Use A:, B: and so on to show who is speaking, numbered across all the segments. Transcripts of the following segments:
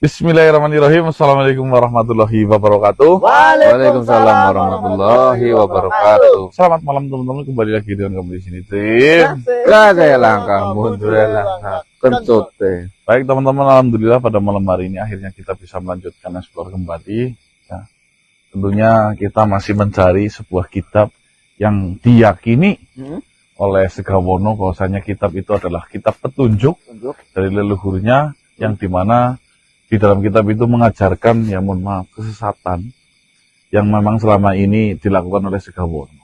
A: Bismillahirrahmanirrahim. Assalamualaikum warahmatullahi wabarakatuh.
B: Waalaikumsalam warahmatullahi wabarakatuh.
A: Selamat malam teman-teman, kembali lagi dengan kami di sini tim.
B: Gak langkah mundur langkah kencut deh.
A: Baik teman-teman, alhamdulillah pada malam hari ini akhirnya kita bisa melanjutkan explore kembali. Ya, tentunya kita masih mencari sebuah kitab yang diyakini oleh Segawono bahwasanya kitab itu adalah kitab petunjuk dari leluhurnya, yang dimana di dalam kitab itu mengajarkan, ya mohon maaf, kesesatan yang memang selama ini dilakukan oleh Segawono.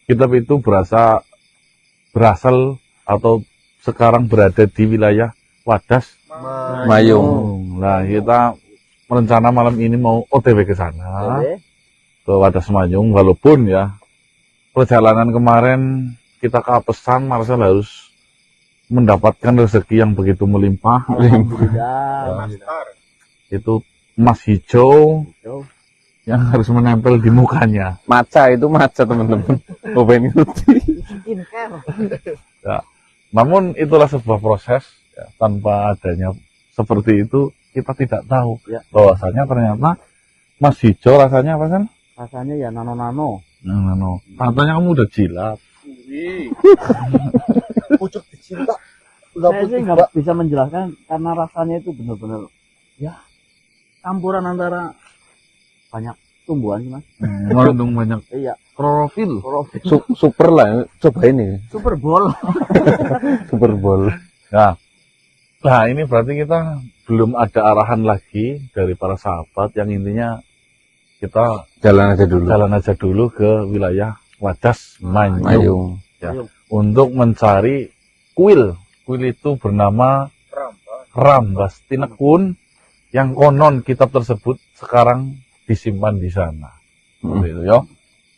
A: Kitab itu berasal atau sekarang berada di wilayah Wadas
B: Mayung.
A: Nah, kita merencana malam ini mau OTW ke sana, ke Wadas Mayung, walaupun ya perjalanan kemarin kita keapesan, Marcel harus mendapatkan rezeki yang begitu melimpah. Itu emas hijau yang harus menempel di mukanya.
B: Maca itu maca teman-teman. Open
A: Ya. Namun itulah sebuah proses, ya, tanpa adanya seperti itu kita tidak tahu bahwasanya ternyata emas hijau rasanya apa kan?
C: Rasanya ya nano-nano.
A: Nano. Katanya kamu udah jilat.
C: Pucuk dicinta. Saya sih nggak bisa menjelaskan karena rasanya itu benar-benar ya campuran antara banyak tumbuhan sih mas.
A: Mengandung banyak
C: Iya.
A: klorofil.
B: Super lah, coba ini.
C: Super Bowl.
B: Super Bowl.
A: Nah, ini berarti kita belum ada arahan lagi dari para sahabat, yang intinya kita
B: Jalan aja dulu
A: ke wilayah Wadas Mayung.
B: Mayung.
A: Ya, untuk mencari kuil. Kuil itu bernama Rambas Tinekun, yang konon kitab tersebut sekarang disimpan di sana. Seperti itu, yo.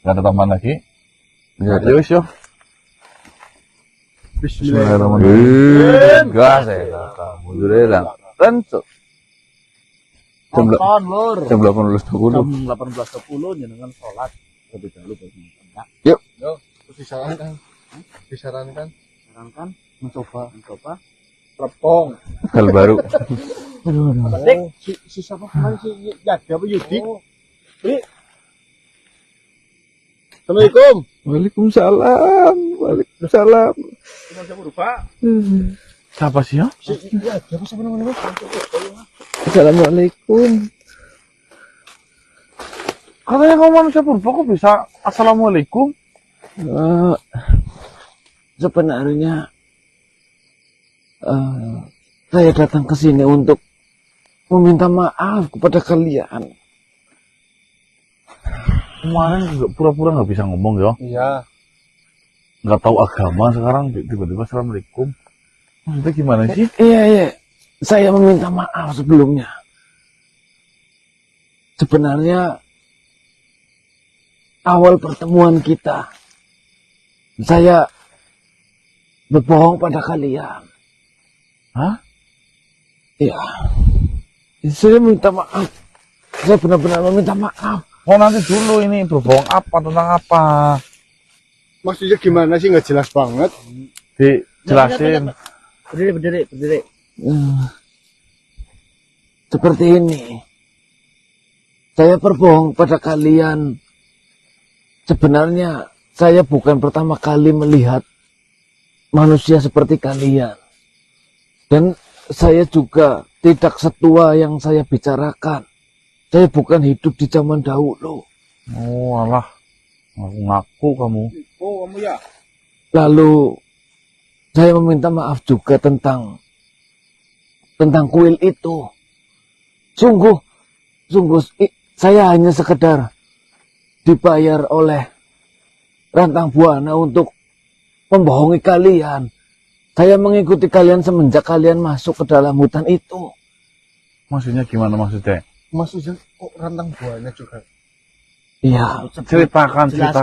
A: Nggak ada tambahan lagi? Yuk, yo.
B: Bismillahirrahmanirrahim. Gas ya, mundur lang. Kencut. Jam 18.20.
C: Jam 18.10 dengan sholat lebih dahulu bagi
B: Yuk.
C: disarankan mencoba
D: Repong.
B: Hal baru.
D: Si siapa kemarin si Yadi apa Yudi? Assalamualaikum.
B: Waalaikumsalam. Waalaikumsalam.
A: Siapa sih, ya?
D: Si Yadi apa siapa namanya?
B: Assalamualaikum.
A: Katanya kamu manusia purba, kok bisa assalamualaikum?
B: Sebenarnya saya datang ke sini untuk meminta maaf kepada kalian.
A: Kemarin juga pura-pura nggak bisa ngomong, ya?
D: Iya.
A: Nggak tahu agama, sekarang tiba-tiba assalamualaikum. Maksudnya gimana sih?
B: Iya. Saya meminta maaf sebelumnya. Sebenarnya awal pertemuan kita, saya berbohong pada kalian.
A: Hah?
B: Iya. Saya minta maaf. Saya benar-benar meminta maaf.
A: Oh, nanti dulu, ini berbohong apa, tentang apa?
D: Maksudnya gimana sih, nggak jelas banget.
A: Dijelasin.
C: Berdiri.
B: Seperti ini. Saya berbohong pada kalian. Sebenarnya saya bukan pertama kali melihat manusia seperti kalian. Dan saya juga tidak setua yang saya bicarakan. Saya bukan hidup di zaman dahulu.
A: Oh, alah. Ngaku kamu.
D: Oh, kamu ya.
B: Lalu saya meminta maaf juga tentang kuil itu. Sungguh saya hanya sekedar dibayar oleh Rantang Buana untuk membohongi kalian. Saya mengikuti kalian semenjak kalian masuk ke dalam hutan itu.
A: Maksudnya gimana maksudnya?
D: Maksudnya kok Rantang Buana juga?
B: Iya.
A: Ceritakan.
C: Secara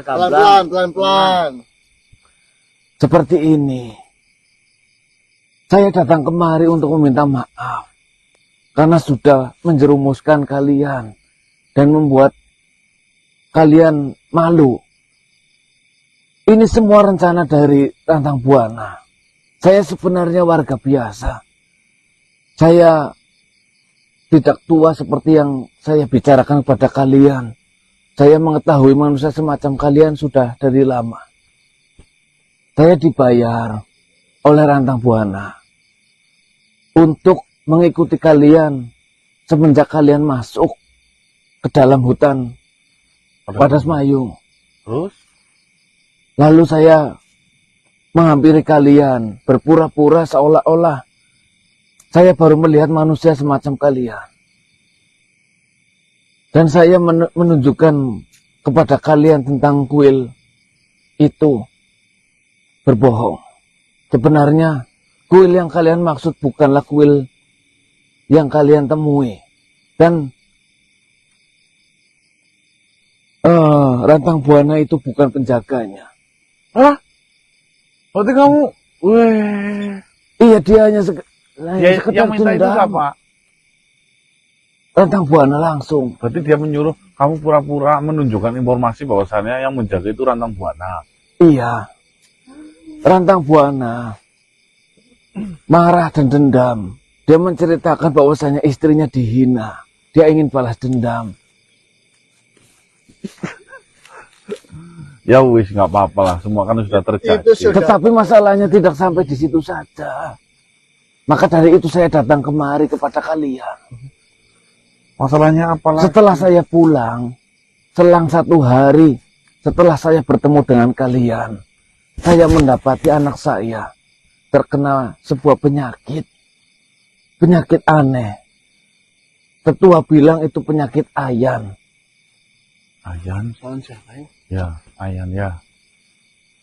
D: Pelan-pelan.
B: Seperti ini. Saya datang kemari untuk meminta maaf. Karena sudah menjerumuskan kalian. Dan membuat kalian malu. Ini semua rencana dari Rantang Buana. Saya sebenarnya warga biasa. Saya tidak tua seperti yang saya bicarakan kepada kalian. Saya mengetahui manusia semacam kalian sudah dari lama. Saya dibayar oleh Rantang Buana untuk mengikuti kalian semenjak kalian masuk ke dalam hutan Padas Mayung.
A: Terus?
B: Lalu saya menghampiri kalian, berpura-pura seolah-olah saya baru melihat manusia semacam kalian. Dan saya menunjukkan kepada kalian tentang kuil itu berbohong. Sebenarnya kuil yang kalian maksud bukanlah kuil yang kalian temui. Dan Rantang Buana itu bukan penjaganya.
A: Hah? Berarti kamu, weh,
B: Iya, dia hanya
A: dia
B: sekedar
A: yang minta itu
B: dendam.
A: siapa?
B: Rantang Buana langsung.
A: Berarti dia menyuruh kamu pura-pura menunjukkan informasi bahwasannya yang menjaga itu Rantang Buana.
B: Iya. Rantang Buana marah dan dendam. Dia menceritakan bahwasanya istrinya dihina. Dia ingin balas dendam.
A: Ya wis, nggak apa-apa lah, semua kan sudah terjadi.
D: Itu sudah.
B: Tetapi masalahnya tidak sampai di situ saja. Maka dari itu saya datang kemari kepada kalian.
A: Masalahnya apalah?
B: Setelah saya pulang, selang 1 hari setelah saya bertemu dengan kalian, saya mendapati anak saya terkena sebuah penyakit. Penyakit aneh. Tetua bilang itu penyakit ayan.
A: Ayan?
D: Soal siapa ya?
A: Ya, Ayan ya.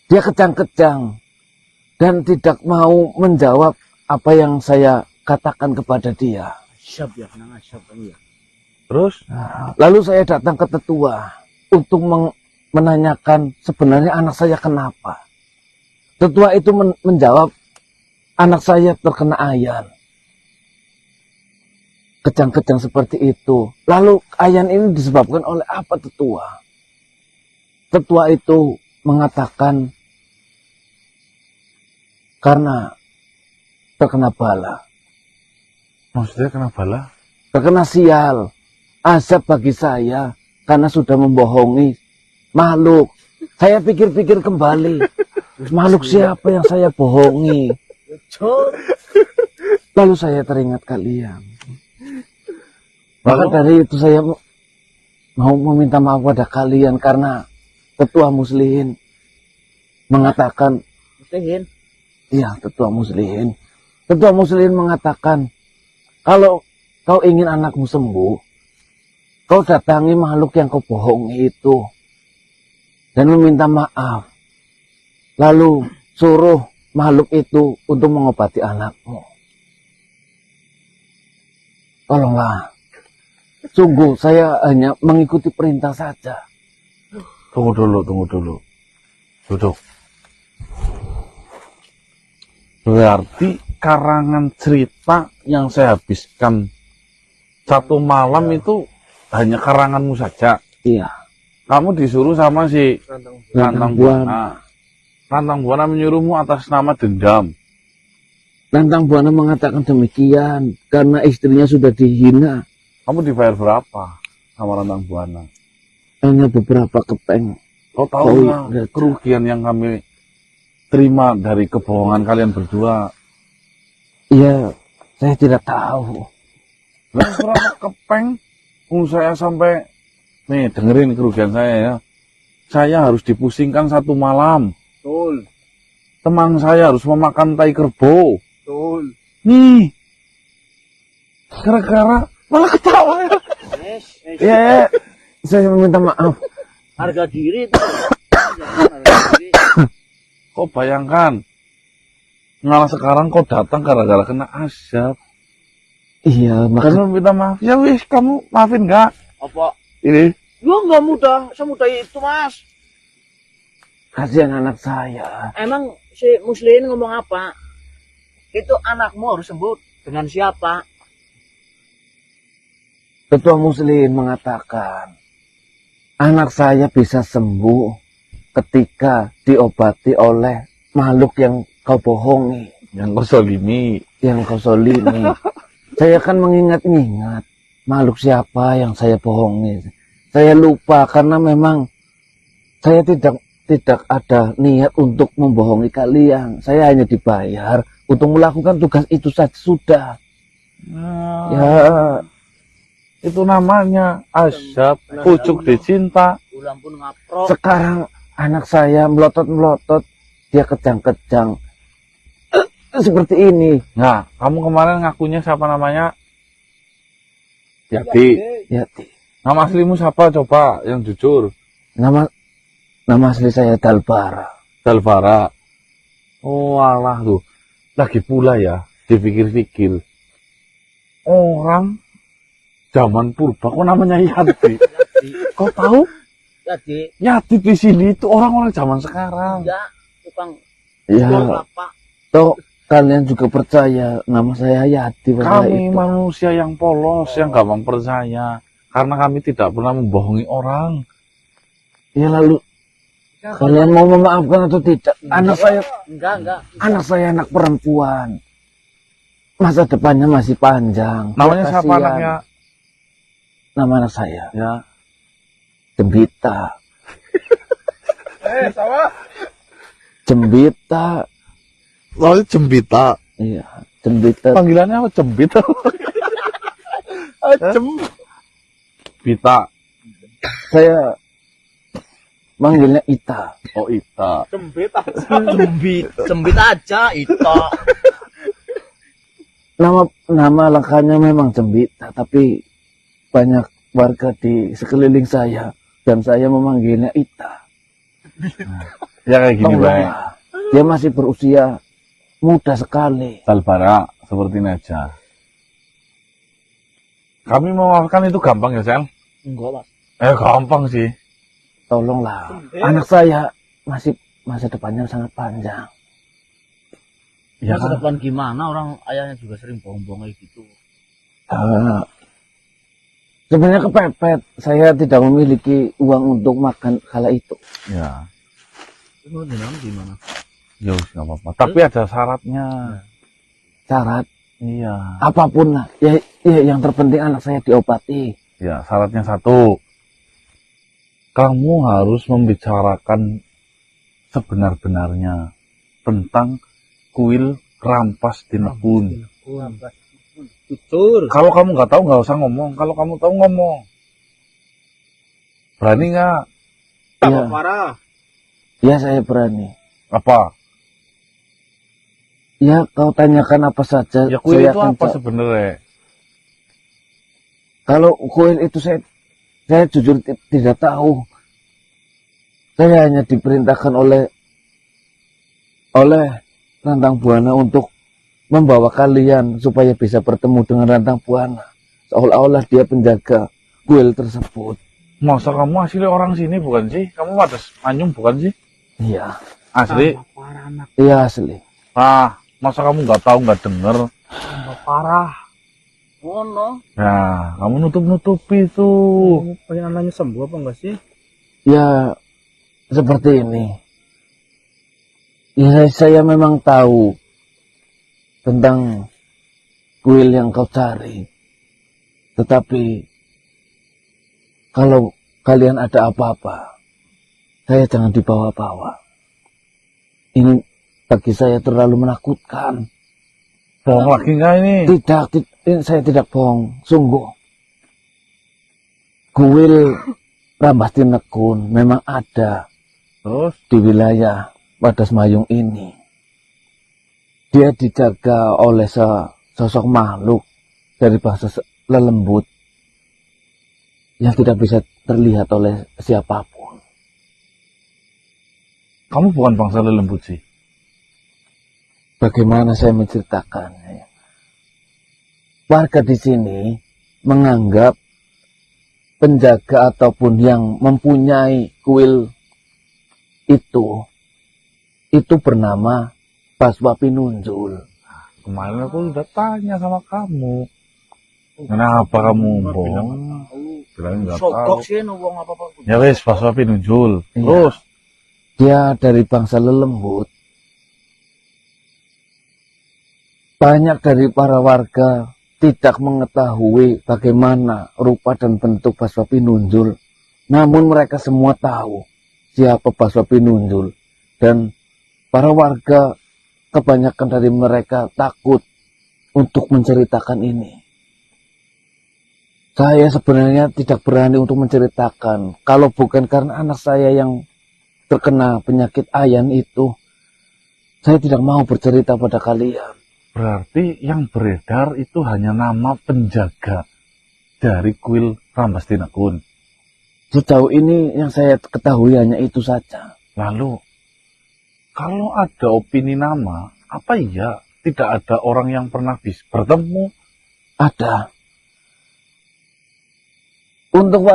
B: Dia kejang-kejang dan tidak mau menjawab apa yang saya katakan kepada dia.
C: Asyab ya, nang asyab kan ya.
A: Terus?
B: Lalu saya datang ke tetua untuk menanyakan sebenarnya anak saya kenapa. Tetua itu menjawab, anak saya terkena ayan. Kejang-kejang seperti itu. Lalu ayan ini disebabkan oleh apa tetua? Tetua itu mengatakan karena terkena bala.
A: Maksudnya kenapa lah?
B: Terkena sial. Azab bagi saya karena sudah membohongi makhluk. Saya pikir-pikir kembali. Makhluk siapa yang saya bohongi? Lalu saya teringat kalian. Maka dari itu saya mau meminta maaf pada kalian karena Tetua Muslihin mengatakan,
C: Muslihin.
B: iya Tetua Muslihin. Tetua Muslihin mengatakan, kalau kau ingin anakmu sembuh, kau datangi makhluk yang kau bohongi itu dan meminta maaf. Lalu suruh makhluk itu untuk mengobati anakmu. Tolonglah. Sungguh saya hanya mengikuti perintah saja.
A: Tunggu dulu. Duduk. Berarti karangan cerita yang saya habiskan 1 malam itu hanya karanganmu saja.
B: Iya.
A: Kamu disuruh sama si Rantang
B: Buana.
A: Buana. Rantang Buana menyuruhmu atas nama dendam.
B: Rantang Buana mengatakan demikian karena istrinya sudah dihina.
A: Kamu dibayar berapa sama Rantang Buana?
B: Hanya beberapa kepeng.
A: Kau tahu nggak kerugian yang kami terima dari kebohongan kalian berdua?
B: Iya, saya tidak tahu.
A: Lah berapa kepeng? Saya sampai nih dengerin kerugian saya ya. Saya harus dipusingkan 1 malam.
D: Betul.
A: Teman saya harus memakan tai kerbau.
D: Betul.
A: Nih, gara-gara malah ketawa ya.
B: Ya, saya meminta maaf.
C: Harga diri itu. Jangan harga diri.
A: Kau bayangkan, malah sekarang kau datang gara-gara kena azab.
B: Iya,
A: Karena minta maaf. Ya wis, kamu maafin nggak?
C: Apa?
A: Ini.
C: Ya nggak mudah, semudah itu mas.
B: kasihan anak saya.
C: Emang si Muslihin ngomong apa? Itu anakmu harus sembuh dengan siapa?
B: Ketua Muslim mengatakan, anak saya bisa sembuh ketika diobati oleh makhluk yang kau bohongi,
A: Yang kau zalimi.
B: yang kau solimi. Saya kan mengingat-ingat makhluk siapa yang saya bohongi. Saya lupa karena memang saya tidak ada niat untuk membohongi kalian. Saya hanya dibayar untuk melakukan tugas itu saja sudah.
A: Nah,
B: Ya,
A: itu namanya asyap, pucuk dicinta.
C: Ulang pun ngaprok.
B: sekarang anak saya melotot-melotot, dia kejang-kejang. Seperti ini.
A: Nah, kamu kemarin ngakunya siapa namanya? Yati.
B: Ya,
A: Nama aslimu siapa coba yang jujur?
B: nama asli saya Dalbara.
A: Dalvara. Oh alah tuh. Lagi pula ya, dipikir-pikir. Orang zaman purba kok namanya Yati. Kau tahu?
C: Jadi
A: Yati di sini itu orang-orang zaman sekarang.
C: ya tukang
B: Ya,
C: apa?
B: toh kalian juga percaya nama saya Yati pada
A: Kami
B: itu.
A: manusia yang polos, yang gampang percaya. Karena kami tidak pernah membohongi orang.
B: Ya lalu kalian mau memaafkan atau tidak? Anak saya anak perempuan. Masa depannya masih panjang.
A: Namanya siapa
B: Kasihan.
A: anaknya?
B: Nama anak saya
A: Ya.
B: Jembita.
D: Sama.
B: Jembita.
A: Oh, Jembita.
B: Iya, Jembita.
A: Panggilannya apa? Jembita. Bita.
B: Saya manggilnya Ita.
A: Oh, Ita.
C: Cembit aja itu.
B: Nama lengkapnya memang Jembita, tapi banyak warga di sekeliling saya dan saya memanggilnya Ita.
A: Ya kayak gini, Bang.
B: Tolonglah. Dia masih berusia muda sekali.
A: Dalbara, seperti ini aja. Kami memaafkan itu gampang ya, Sel?
C: Enggak, Mas.
A: Gampang sih.
B: Tolonglah. Anak saya masih masa depannya sangat panjang.
A: Ya
C: Masa
A: kan?
C: depan gimana, orang ayahnya juga sering bohong-bohong kayak gitu.
B: Sebenarnya kepepet. Saya tidak memiliki uang untuk makan kala itu.
A: Ya.
C: Itu gimana?
A: Ya wis nggak apa-apa. Tapi ada syaratnya.
B: Syarat
A: Iya.
B: apapun lah. Ya, yang terpenting anak saya diobati.
A: Ya, syaratnya satu. Kamu harus membicarakan sebenar-benarnya tentang kuil rampas dinekun.
C: Jujur.
A: Kalau kamu nggak tahu nggak usah ngomong. Kalau kamu tahu ngomong. Berani nggak?
B: Ya,
D: Parah.
B: ya saya berani.
A: Apa?
B: Ya kau tanyakan apa saja.
A: Ya kuil
B: saya
A: itu
B: akan
A: apa sebenarnya?
B: Kalau kuil itu saya jujur tidak tahu. Saya hanya diperintahkan oleh Rantang Buana untuk membawa kalian supaya bisa bertemu dengan Rantang Buana. Seolah-olah dia penjaga kuil tersebut.
A: Masa kamu asli orang sini bukan sih? Kamu Wadas Manyung bukan sih?
B: Iya,
A: Asli?
C: Parah anak,
B: iya asli.
A: Ah, masa kamu nggak tahu nggak denger?
C: parah. Oh no.
A: Nah, kamu nutup-nutupi tuh.
C: Pengen anaknya sembuh apa enggak sih?
B: Ya seperti ini. Ya saya memang tahu tentang kuil yang kau cari. Tetapi kalau kalian ada apa-apa, saya jangan dibawa-bawa. Ini bagi saya terlalu menakutkan.
A: Bohong lagi nggak ini?
B: Tidak, saya tidak bohong, sungguh. Kuil Rambas Tinekun memang ada
A: Terus?
B: di wilayah Wadas Mayung ini. Dia dijaga oleh sosok makhluk dari bangsa lelembut yang tidak bisa terlihat oleh siapapun.
A: Kamu bukan bangsa lelembut sih.
B: Bagaimana saya menceritakannya? Warga di sini menganggap penjaga ataupun yang mempunyai kuil itu bernama Baswa Pinunjul.
A: Kemarin aku udah tanya sama kamu. Kenapa kamu bohong? Kirain nggak tahu.
C: Sokok sih nuwong apa-apa.
A: Ya wes, pas wapi nunjul.
B: Iya.
A: Terus?
B: Dia dari bangsa lelembut. Banyak dari para warga tidak mengetahui bagaimana rupa dan bentuk Baswa Pinunjul. Namun mereka semua tahu siapa Baswa Pinunjul. Dan para warga, kebanyakan dari mereka takut untuk menceritakan ini. Saya sebenarnya tidak berani untuk menceritakan. Kalau bukan karena anak saya yang terkena penyakit ayan itu, saya tidak mau bercerita pada kalian.
A: Berarti yang beredar itu hanya nama penjaga dari kuil Rambas Tinekun.
B: Sejauh ini yang saya ketahui hanya itu saja.
A: Lalu, kalau ada opini nama, apa iya tidak ada orang yang pernah bertemu?
B: Ada. Untuk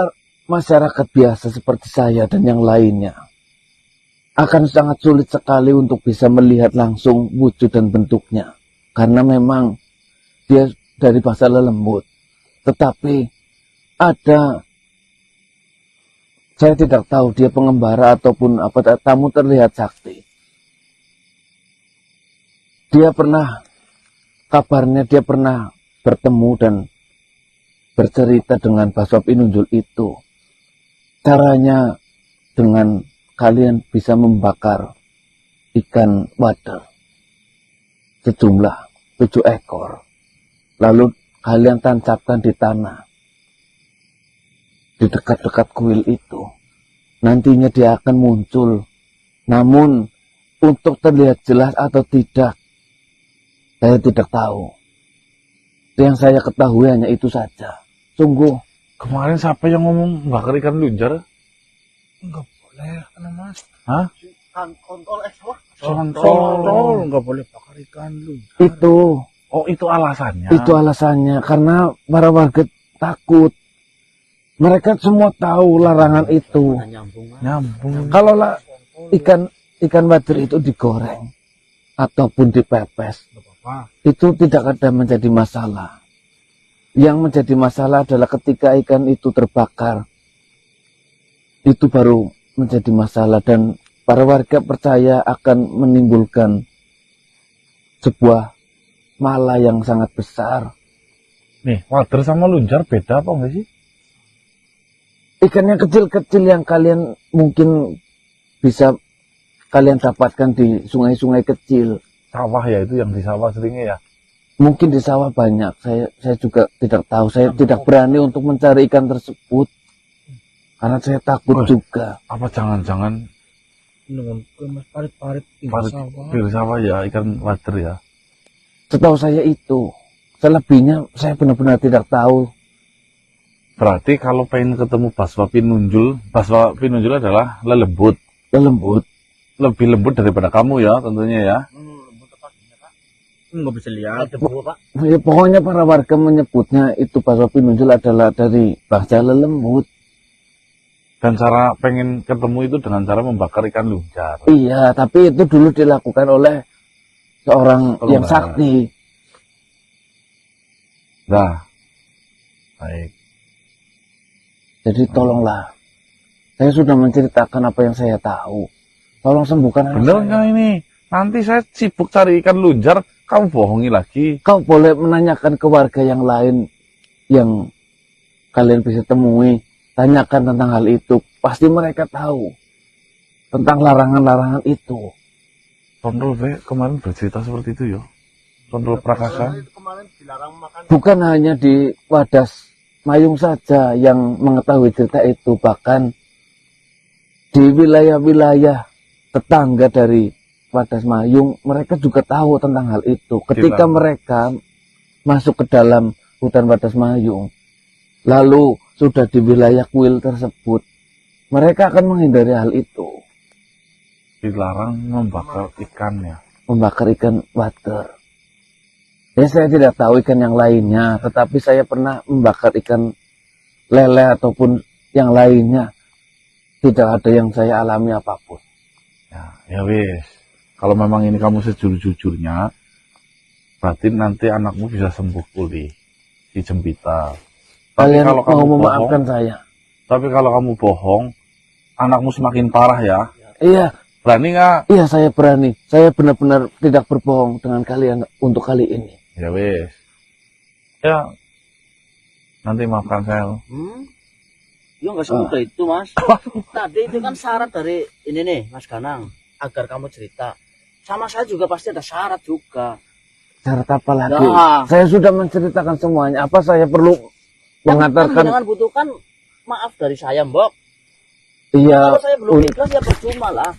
B: masyarakat biasa seperti saya dan yang lainnya, akan sangat sulit sekali untuk bisa melihat langsung wujud dan bentuknya. Karena memang dia dari bahasa lelembut. Tetapi ada, saya tidak tahu dia pengembara ataupun apa, tamu terlihat sakti. Dia pernah, kabarnya dia pernah bertemu dan bercerita dengan Baswa Pinunjul itu. Caranya dengan kalian bisa membakar ikan wader sejumlah 7 ekor. Lalu kalian tancapkan di tanah di dekat-dekat kuil itu. Nantinya dia akan muncul. Namun untuk terlihat jelas atau tidak, saya tidak tahu. Yang saya ketahui hanya itu saja. Sungguh.
A: Kemarin siapa yang ngomong bakar ikan lunjar?
D: Enggak boleh, karena Mas.
A: Hah?
D: Kan kontol ekspor.
A: Kontol.
D: Enggak boleh bakar ikan lu.
B: Itu.
A: Oh, itu alasannya.
B: Itu alasannya. Karena para warga takut. Mereka semua tahu larangan itu.
A: Nyambung.
B: Kalau ikan wader itu digoreng ataupun dipepes, itu tidak ada menjadi masalah. Yang menjadi masalah adalah ketika ikan itu terbakar. Itu baru menjadi masalah dan para warga percaya akan menimbulkan sebuah mala yang sangat besar.
A: Nih, wader sama lunjar beda apa enggak sih?
B: Ikan yang kecil-kecil yang kalian mungkin bisa kalian dapatkan di sungai-sungai kecil.
A: Sawah ya, itu yang di sawah seringnya ya.
B: Mungkin di sawah banyak. Saya juga tidak tahu. Saya tidak berani untuk mencari ikan tersebut. Karena saya takut juga.
A: Apa jangan-jangan
D: parit-parit
A: di sawah ya, ikan wader ya.
B: Setahu saya itu. Selebihnya saya benar-benar tidak tahu.
A: Berarti kalau pengen ketemu Baswa Pinunjul adalah lelembut.
B: Lembut.
A: Lebih lembut daripada kamu ya, tentunya ya.
D: Enggak bisa lihat.
B: Ya, pokoknya para warga menyebutnya itu Baswa Pinunjul adalah dari bangsa lelembut.
A: Dan cara pengen ketemu itu dengan cara membakar ikan lunjar.
B: Iya, tapi itu dulu dilakukan oleh seorang yang sakti.
A: Nah, baik.
B: Jadi tolonglah. Saya sudah menceritakan apa yang saya tahu. Tolong sembuhkan anak
A: Bener
B: saya.
A: nggak ini? Nanti saya sibuk cari ikan lunjar, kamu bohongi lagi.
B: Kau boleh menanyakan ke warga yang lain yang kalian bisa temui. Tanyakan tentang hal itu. Pasti mereka tahu tentang larangan-larangan itu.
A: Kontrol B kemarin bercerita seperti itu ya. Kontrol Prakasa.
D: Itu kemarin dilarang makan.
B: Bukan hanya di Wadas Mayung saja yang mengetahui cerita itu. Bahkan di wilayah-wilayah tetangga dari Wadas Mayung, mereka juga tahu tentang hal itu. Ketika mereka masuk ke dalam hutan Wadas Mayung, lalu sudah di wilayah kuil tersebut, mereka akan menghindari hal itu.
A: Dilarang membakar ikan ya.
B: Membakar ikan wader. Ya, saya tidak tahu ikan yang lainnya, tetapi saya pernah membakar ikan lele ataupun yang lainnya. Tidak ada yang saya alami apapun.
A: Ya wis. Kalau memang ini kamu sejujur-jujurnya, berarti nanti anakmu bisa sembuh pulih di Jembita. Tapi
B: Kalian
A: kalau
B: mau
A: kamu
B: memaafkan
A: bohong,
B: saya?
A: tapi kalau kamu bohong, anakmu semakin parah ya.
B: Iya,
A: Berani nggak?
B: iya saya berani. Saya benar-benar tidak berbohong dengan kalian untuk kali ini.
A: Ya wis. Ya, nanti maafkan saya.
C: Ya nggak semudah itu mas. Tadi itu kan syarat dari ini nih Mas Ganang, agar kamu cerita. Sama saya juga pasti ada syarat juga.
B: Syarat apa lagi?
C: Ya.
B: Saya sudah menceritakan semuanya. Apa saya perlu mengantarkan?
C: Jangan butuhkan maaf dari saya, Mbok.
B: Iya.
C: Kalau saya belum ikhlas ya percuma lah.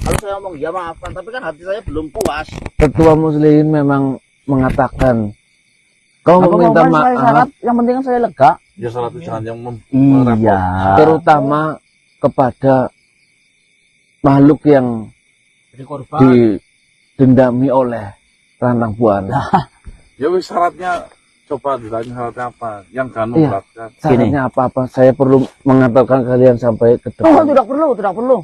C: Kalau saya ngomong ya maafkan, tapi kan hati saya belum puas.
B: Ketua Muslimin memang mengatakan kau meminta maaf,
C: yang penting kan saya lega.
A: Ya salah jangan yang
C: Iya.
B: terutama kepada makhluk yang
C: Jadi korban.
B: didendami oleh rantang buana.
A: Ya wis syaratnya coba ditanya syaratnya apa yang jangan
B: Iya.
A: memberatkan.
B: Syaratnya apa-apa, saya perlu mengantarkan kalian sampai ke
C: Oh,
B: depan.
C: tidak perlu.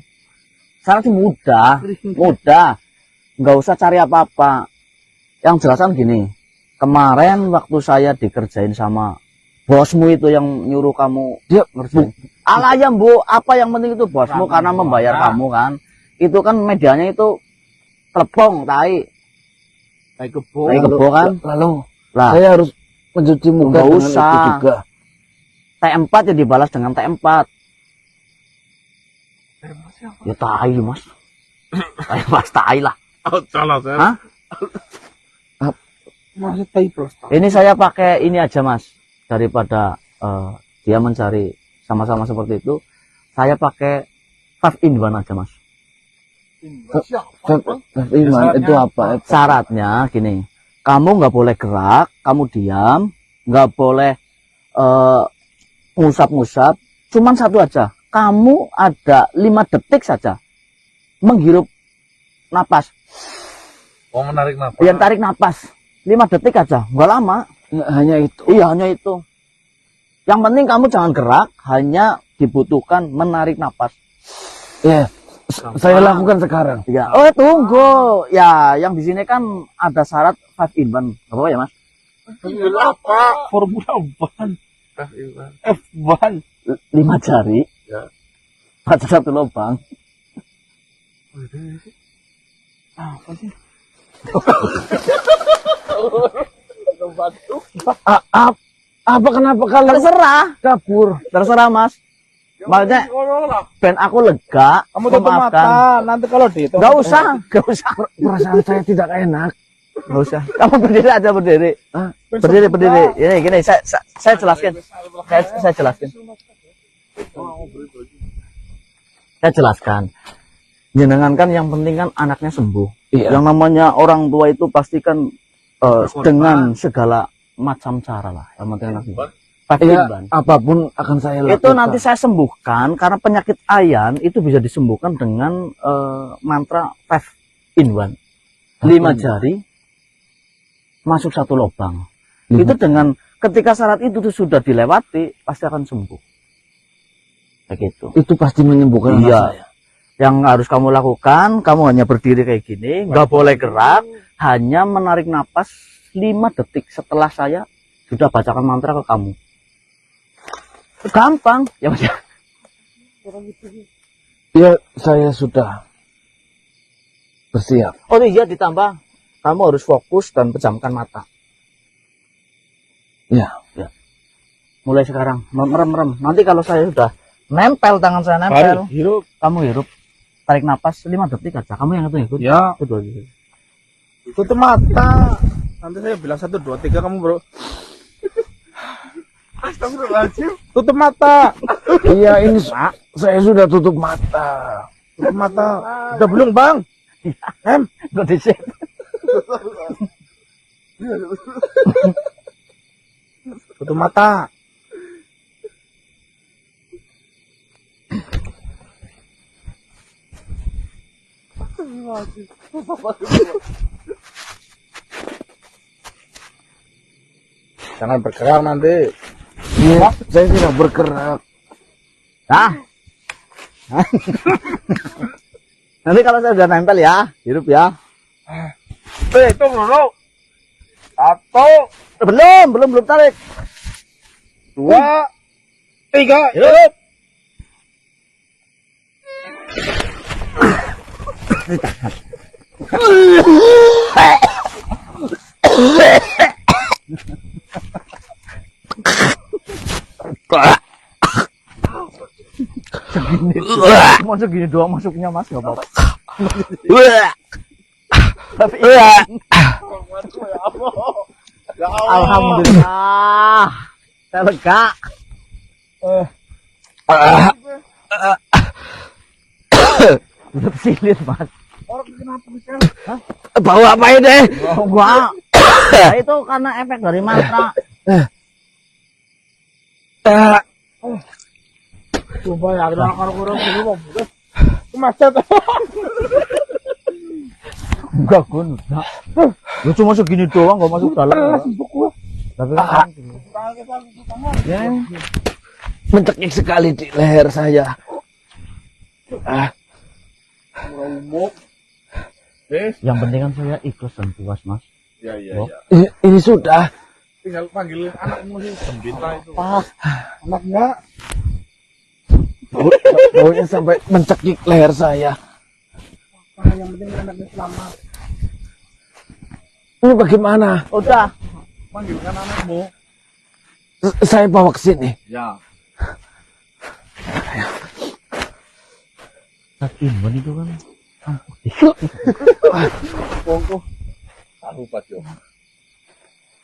C: Syaratnya mudah. Nggak usah cari apa-apa. Yang jelas kan gini, kemarin waktu saya dikerjain sama bosmu itu yang nyuruh kamu
B: Dia
C: ngerjain. Alah ya Bu, apa yang penting itu bosmu karena membayar kamu kan. Itu kan medianya itu telepong, tai kebo kan.
B: Lalu
C: Lah,
B: saya harus mencuci muka
C: Nggak
B: dengan
C: usah.
B: itu juga.
C: T4 ya dibalas dengan T4. Ya tai mas. Tai lah.
A: Oh, salah saya.
C: Hah?
A: Masih tai plus.
C: Ini saya pakai ini aja mas. Daripada dia mencari sama-sama seperti itu, saya pakai 5 in 1 aja mas.
B: Iman itu apa?
C: Syaratnya gini, kamu nggak boleh gerak, kamu diam, nggak boleh ngusap-ngusap, cuman satu aja. Kamu ada 5 detik saja menghirup napas,
A: Oh, menarik napas.
C: yang tarik napas 5 detik aja, nggak lama.
B: Hanya itu.
C: Iya, hanya itu. Yang penting kamu jangan gerak, hanya dibutuhkan menarik napas.
B: Ya, saya lakukan sekarang.
C: Ya. Oh, tunggu. Ya, yang di sini kan ada syarat 5 in 1. Gak apa-apa ya, Mas?
A: Apa? Formula One. F1.
C: 5 jari.
A: Ya.
C: Pada 1 lubang.
A: Apa sih?
B: Apa kenapa kalian
C: Terserah.
B: kabur?
C: Terserah, Mas. Maksudnya, ben aku lega.
D: Kamu tutup
C: memaafkan.
D: mata, nanti kalau dihitung.
C: Gak usah.
B: Perasaan saya tidak enak.
C: Gak usah. Kamu berdiri aja, berdiri.
B: Hah?
C: Berdiri. Ini, gini, saya jelaskan. Saya jelaskan. Saya jelaskan. Jenengan kan yang penting kan anaknya sembuh.
B: Iya.
C: Yang namanya orang tua itu pasti kan dengan segala macam cara lah. Yang penting anak sembuh.
B: Iya, apapun akan saya lakukan.
C: Itu nanti saya sembuhkan karena penyakit ayan itu bisa disembuhkan dengan mantra 5 in 1. 5 jari masuk 1 lubang. Itu dengan ketika syarat itu tuh sudah dilewati pasti akan sembuh. Begitu.
B: Itu pasti menyembuhkan anak
C: Iya.
B: saya.
C: Yang harus kamu lakukan, kamu hanya berdiri kayak gini, nggak boleh gerak, hanya menarik napas 5 detik setelah saya sudah bacakan mantra ke kamu. Gampang, ya Mas.
B: Ya, saya sudah bersiap.
C: Oh iya, ditambah kamu harus fokus dan pejamkan mata.
B: Ya.
C: Mulai sekarang, merem. Nanti kalau saya sudah nempel, tangan saya nempel,
D: Hirup.
C: kamu hirup, tarik napas 5 detik aja. Kamu yang itu ikut.
D: Ya.
C: Betul.
D: Tutup mata. Nanti saya bilang 1, 2, 3 kamu bro. Astagfirullahaladzim. Tutup mata.
B: Iya, ini saya sudah tutup mata.
D: Tutup mata. Udah belum bang?
C: Gak di-share.
D: Tutup mata. Jangan bergerak nanti.
B: Iya, saya tidak bergerak.
C: Nah. Nanti kalau saya udah nempel ya, hirup ya.
D: Itu dulu. 1,
C: Belum tarik.
D: 2, 3. Hirup.
C: Cuma segini doang masuknya Mas, nggak apa-apa. Tapi alhamdulillah, saya lega. Udah silit Mas.
B: Bawa apa ini?
C: Gua. Nah, itu karena efek dari mantra.
D: Coba ya, kita kurang dulu mau buka. Macet.
C: Enggak Gun. Lu cuma segini doang, gak masuk dalam. Tapi kan ya,
B: Mencekik sekali di leher saya.
C: yang penting kan saya ikhlas dan puas Mas.
A: Ya, ya,
C: Oh.
A: ya.
B: Ini sudah.
A: Tinggal panggil anakmu sih, Sembita itu.
D: Anaknya
B: Baunya sampai mencekik leher saya.
D: yang penting anaknya selamat.
B: Ini bagaimana?
C: Udah.
A: Panggilkan anakmu.
B: Saya bawa ke sini.
A: Ya.
C: Tapi itu kan
A: Pongko. Tak lupa, Jo.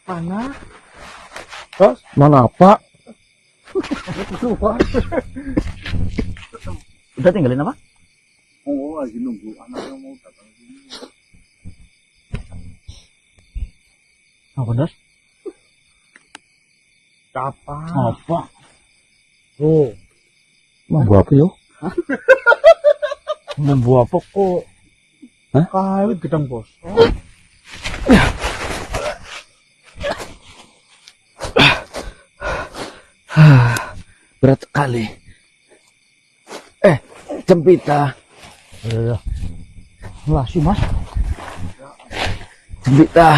D: Mana?
B: Mana Pak?
C: udah tinggalin apa?
A: Oh, lagi nunggu anaknya mau datang sini.
C: Apa Das?
D: Kapan?
C: Apa?
B: Oh. Mau buat apa yo?
C: Membuat apa kok?
D: Kali gedang bos.
B: Berat sekali. Cempita.
C: Lah sih Mas.
B: Cempita.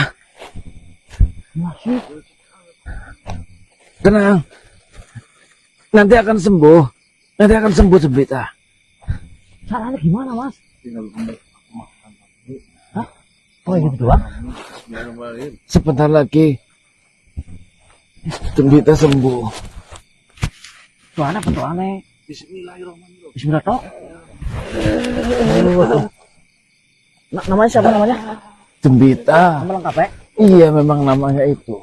C: Masih.
B: Tenang. Nanti akan sembuh. Nanti akan sembuh Cempita.
C: Caranya gimana Mas?
A: Tinggal kamu.
C: Oh gitu doang?
B: Sebentar lagi. Cempita sembuh.
C: Tuane apa tuane?
A: Bismillahirrahmanirrahim.
C: Bismillah tok. Namanya siapa namanya?
B: Cempita.
C: Nama lengkap ya?
B: Iya memang namanya itu.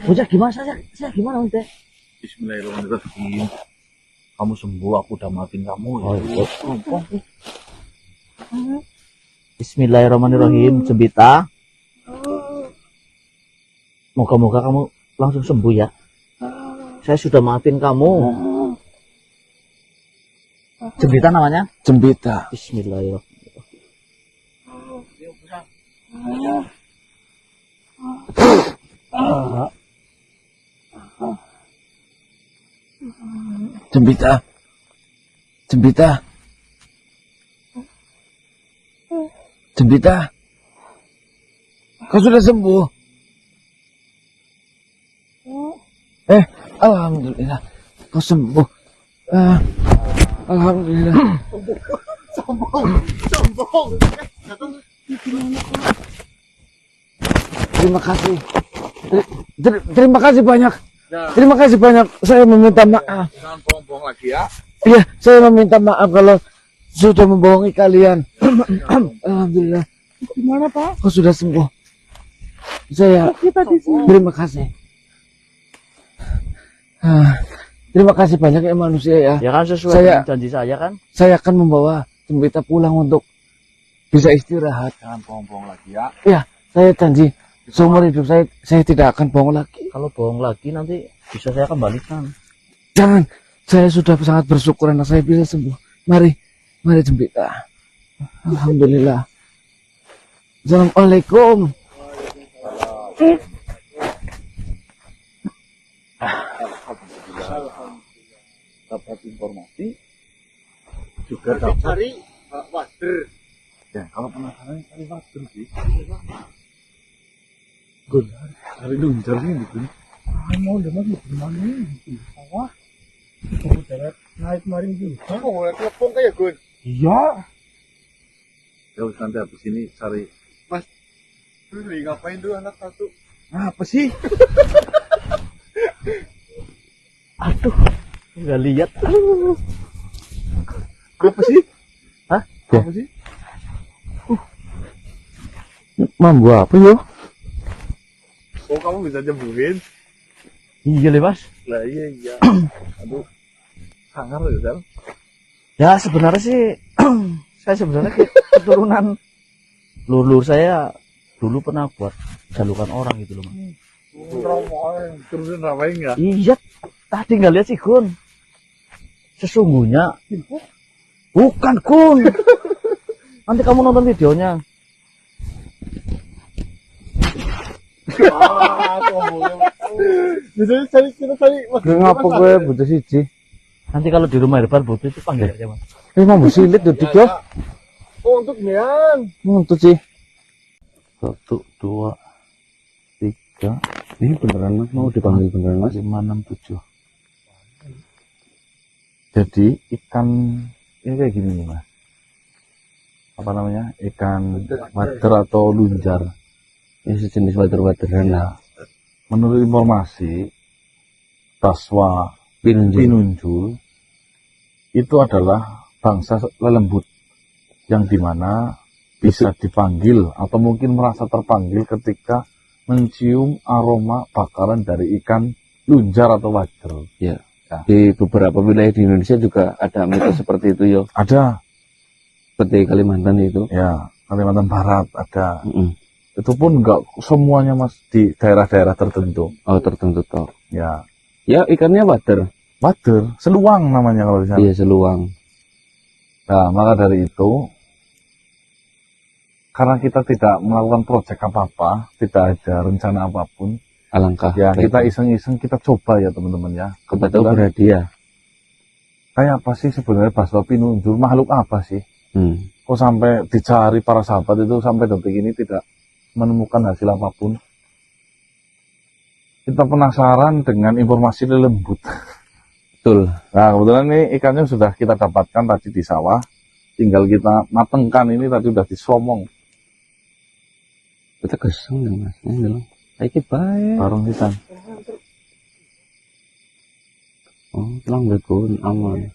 C: Bocah gimana saya gimana Mas?
A: Bismillahirrahmanirrahim. Kamu sembuh, aku udah maafin kamu.
C: Oh, iya. Bismillahirrahmanirrahim, Cempita. Moga-moga kamu langsung sembuh ya. Saya sudah maafin kamu. Cempita namanya?
B: Cempita.
C: Bismillahirrahmanirrahim.
B: Cempita. Cempita. Cempita. Kau sudah sembuh? Alhamdulillah. Kau sembuh. Alhamdulillah. Terima kasih. Terima kasih banyak. Terima kasih banyak. Saya meminta maaf.
A: Jangan bohong-bohong lagi ya.
B: Iya, saya meminta maaf kalau sudah membohongi kalian. Alhamdulillah.
D: Gimana Pak?
B: Kau sudah sembuh. Saya terima kasih. Terima kasih banyak ya manusia ya.
C: Ya kan sesuai
B: Saya-
C: dengan janji saya kan.
B: Saya akan membawa Cempita pulang untuk bisa istirahat.
A: Jangan bohong-bohong lagi ya.
B: Ya, saya janji seumur hidup saya tidak akan bohong lagi.
C: Kalau bohong lagi nanti bisa saya kembalikan.
B: Jangan, saya sudah sangat bersyukur anak saya bisa sembuh. Mari Cempita. Alhamdulillah. Assalamualaikum.
A: Dapat informasi juga dapat
D: Cari wader.
A: ya. Kalau penasaran cari water sih. Gun, cari lunjar sih Gun.
D: Mau demek di mana ini? Sawah. Kamu deret naik maring juga.
A: Oh, mulai telepon kayak Gun.
D: Iya.
A: Ya wis nanti habis ini cari. Mas, lu lagi ngapain tuh anak satu? Apa sih?
C: Aduh, nggak lihat.
A: Apa sih?
C: Hah?
A: Apa sih?
B: Mambu apa yo?
A: Oh, kamu bisa nyembuhin?
C: Iya le mas.
A: Lah iya. Aduh. Sangar ya, Sel.
C: Ya sebenarnya sih saya sebenarnya keturunan lur saya dulu pernah buat jalukan orang gitu loh mas.
A: Terusin rapain enggak?
C: Iya, tadi nggak lihat sih Gun. Sesungguhnya bukan Gun. Nanti kamu nonton videonya.
D: Biasanya kita cari
B: Ngapa gue butuh siji?
C: Nanti kalau di rumah depan butuh itu panggil aja mas.
B: Mambu silit duduk yo.
D: Oh, untuk nian.
B: Untuk sih.
A: 1, 2, 3,
B: Ini beneran mas, mau dipanggil beneran mas?
A: 5, 6, 7. Jadi ikan ini kayak gini nih mas. Apa namanya? Ikan wader atau lunjar.
B: Ini sejenis water-wateran lah.
A: Menurut informasi Baswa Pinunjul itu adalah bangsa lelembut yang dimana bisa dipanggil atau mungkin merasa terpanggil ketika mencium aroma bakaran dari ikan lunjar atau wader.
B: Ya. Di beberapa wilayah di Indonesia juga ada mitos seperti itu yo.
A: Ada
B: Seperti Kalimantan itu.
A: ya, Kalimantan Barat ada.
B: Mm-mm.
A: Itu pun enggak semuanya mas, di daerah-daerah tertentu.
B: Oh tertentu toh.
A: Ya,
B: Ya ikannya water.
A: wader, seluang namanya kalau di sana.
B: Iya seluang.
A: Nah, maka dari itu, karena kita tidak melakukan proyek apa-apa, tidak ada rencana apapun,
B: Alangkah.
A: ya
B: baik.
A: kita iseng-iseng kita coba ya teman-teman ya.
B: Kita tahu berhadiah.
A: Kayak apa sih sebenarnya Baswa Pinunjul, makhluk apa sih?
B: Hmm.
A: Kok sampai dicari para sahabat itu sampai detik ini tidak menemukan hasil apapun? Kita penasaran dengan informasi lembut.
B: Betul.
A: Nah, kebetulan ini ikannya sudah kita dapatkan tadi di sawah. Tinggal kita matengkan, ini tadi udah disomong.
B: Kita keseng ya mas. Ini bilang. Baik baik.
A: Barong hitam.
B: Oh telang begun aman.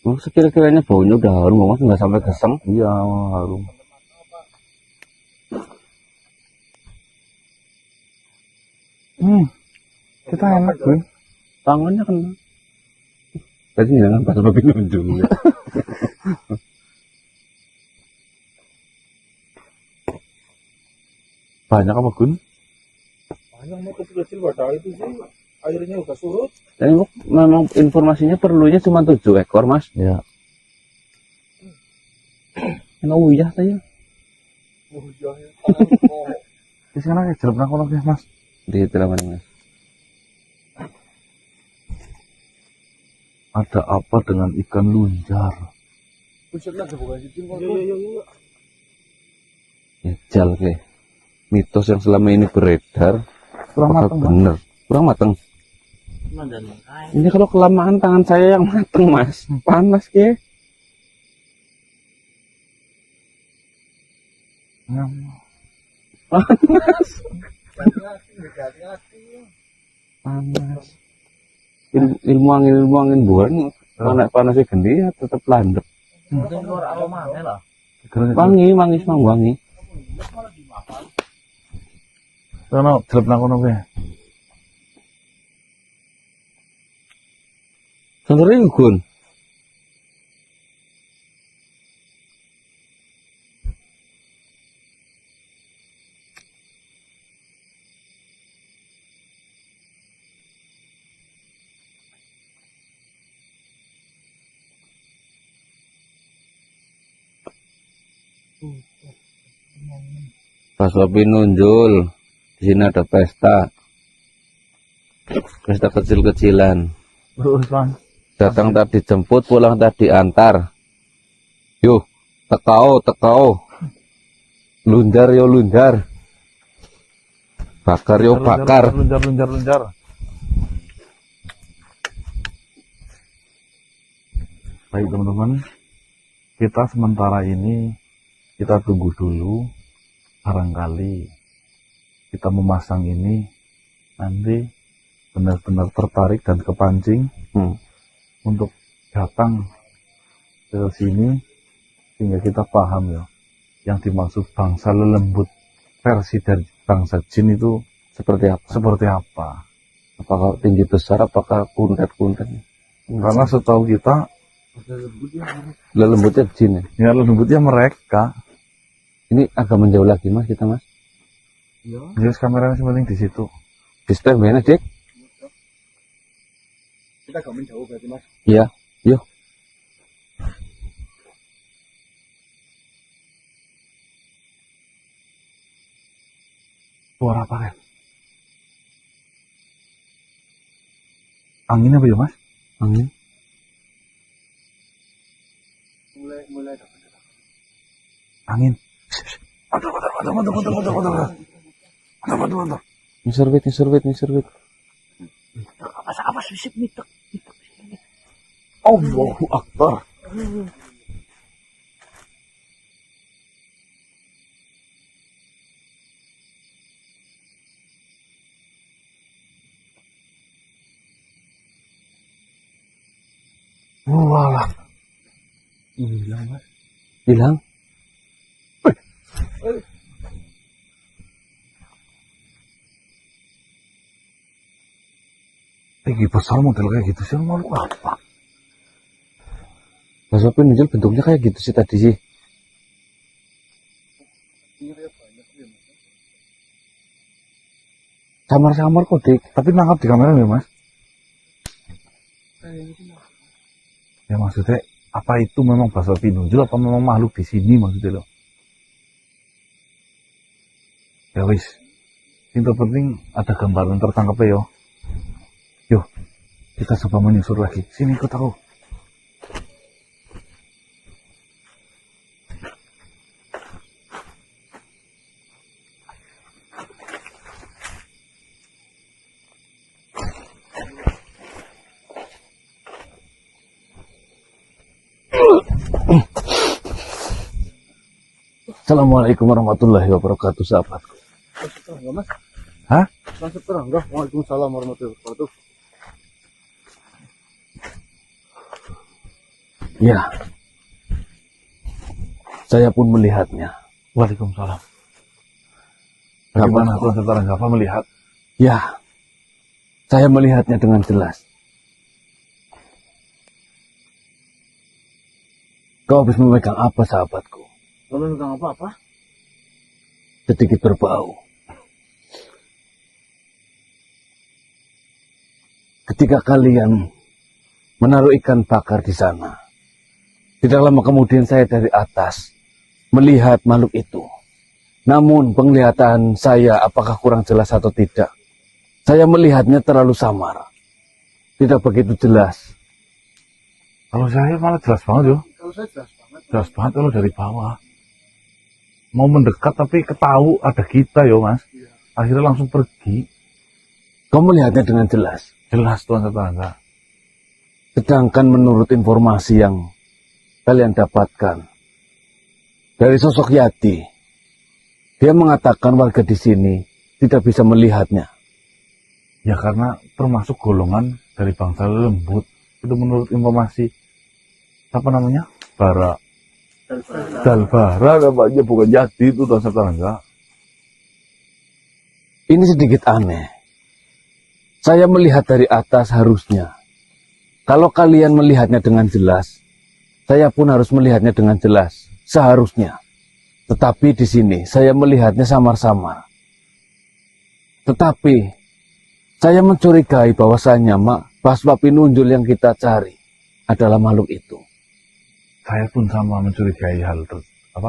B: Oh sekira-kiranya baunya udah harum mas, nggak sampai keseng.
A: Iya, harum. Kita enak, Gun.
B: Tangannya kena. Tadi jangan pas lebih nunjuk.
A: Banyak apa, Gun?
D: Banyak mau kecil-kecil pada itu sih. Airnya udah surut.
B: Tapi memang informasinya perlunya cuma 7 ekor mas.
A: Ya.
B: Yang uyah saya.
D: Oh, iya, ya.
A: Di sana kayak jeruk nak ya, Mas.
B: Di telaman mas.
A: Ada apa dengan ikan lunjar?
D: Pusatnya ada bukan sih. Iya.
B: Ya jal ke. Mitos yang selama ini beredar.
A: Kurang
B: Apakah
A: matang, Mas.
B: bener? Kurang matang. Ini kalau kelamaan tangan saya yang mateng mas. Panas ke.
A: Ya.
B: Panas. Ilmu angin buan. Panasnya gede ya tetap landep.
C: Keluar aromanya lah.
B: Wangi semang wangi.
A: Sono jeruk nak ya.
B: Sebenarnya gun. Baswa Pinunjul. Di sini ada pesta. Pesta kecil-kecilan.
A: Terus, Bang.
B: Datang tadi jemput, pulang tadi antar. Yo, tekau. Lunjar yo lunjar. Bakar yo bakar.
A: Lunjar. Baik teman-teman, kita sementara ini kita tunggu dulu, barangkali kita memasang ini nanti benar-benar tertarik dan kepancing untuk datang ke sini sehingga kita paham ya yang dimaksud bangsa lelembut versi dari bangsa jin itu
B: Seperti apa?
A: seperti apa.
B: Apakah tinggi besar, apakah kuntet-kuntet?
A: Karena setahu kita
B: Lembutnya jin ya?
A: ya lembutnya mereka.
B: Ini agak menjauh lagi mas, kita mas.
A: Jelas kameranya penting di situ.
B: Display mana dik?
D: Kita agak menjauh berarti mas.
B: Iya, yuk.
A: Suara apa Ren? Angin apa ya mas?
B: Angin.
D: Mulai
A: Angin. Mantap.
B: Nyusurbit.
C: Apa sisip mitek.
A: Allahu Akbar. Walah.
B: Bilang.
A: Tinggi besar model kayak gitu sih mau lu apa?
B: Mas Sopi muncul bentuknya kayak gitu sih tadi sih. Samar-samar kok dik.
A: Tapi nangkap di kamera ya mas? Ya maksudnya apa itu memang bahasa pinunjul apa memang makhluk di sini maksudnya lo? Ya wis, yang terpenting ada gambaran tertangkap ya yo. Yuk, kita coba menyusur lagi. Sini ikut aku.
B: Assalamualaikum warahmatullahi wabarakatuh sahabatku.
D: enggak mas.
A: Hah?
D: Langsung terang enggak. Waalaikumsalam warahmatullahi wabarakatuh.
B: Ya, saya pun melihatnya.
A: Waalaikumsalam. Bagaimana Tuan Setarang apa melihat?
B: Ya, saya melihatnya dengan jelas. Kau habis memegang apa sahabatku?
C: Kalau megang apa-apa?
B: Sedikit berbau. Ketika kalian menaruh ikan bakar di sana, tidak lama kemudian saya dari atas melihat makhluk itu. Namun penglihatan saya apakah kurang jelas atau tidak? Saya melihatnya terlalu samar. Tidak begitu jelas.
A: Kalau saya malah jelas banget yo.
D: Kalau saya jelas banget.
A: Jelas banget kalau dari bawah. Mau mendekat tapi ketahu ada kita yo mas. Akhirnya langsung pergi.
B: Kau melihatnya dengan jelas.
A: Jelas Tuan Setarang.
B: Sedangkan menurut informasi yang kalian dapatkan dari sosok Yati, dia mengatakan warga di sini tidak bisa melihatnya.
A: Ya karena termasuk golongan dari bangsa lembut. Itu menurut informasi apa namanya? Bara. Dalbara namanya bukan Yati itu Tuan Setarang.
B: Ini sedikit aneh. Saya melihat dari atas harusnya. Kalau kalian melihatnya dengan jelas, saya pun harus melihatnya dengan jelas. Seharusnya. Tetapi di sini saya melihatnya samar-samar. Tetapi saya mencurigai bahwasanya Baswa Pinunjul yang kita cari adalah makhluk itu.
A: Saya pun sama mencurigai hal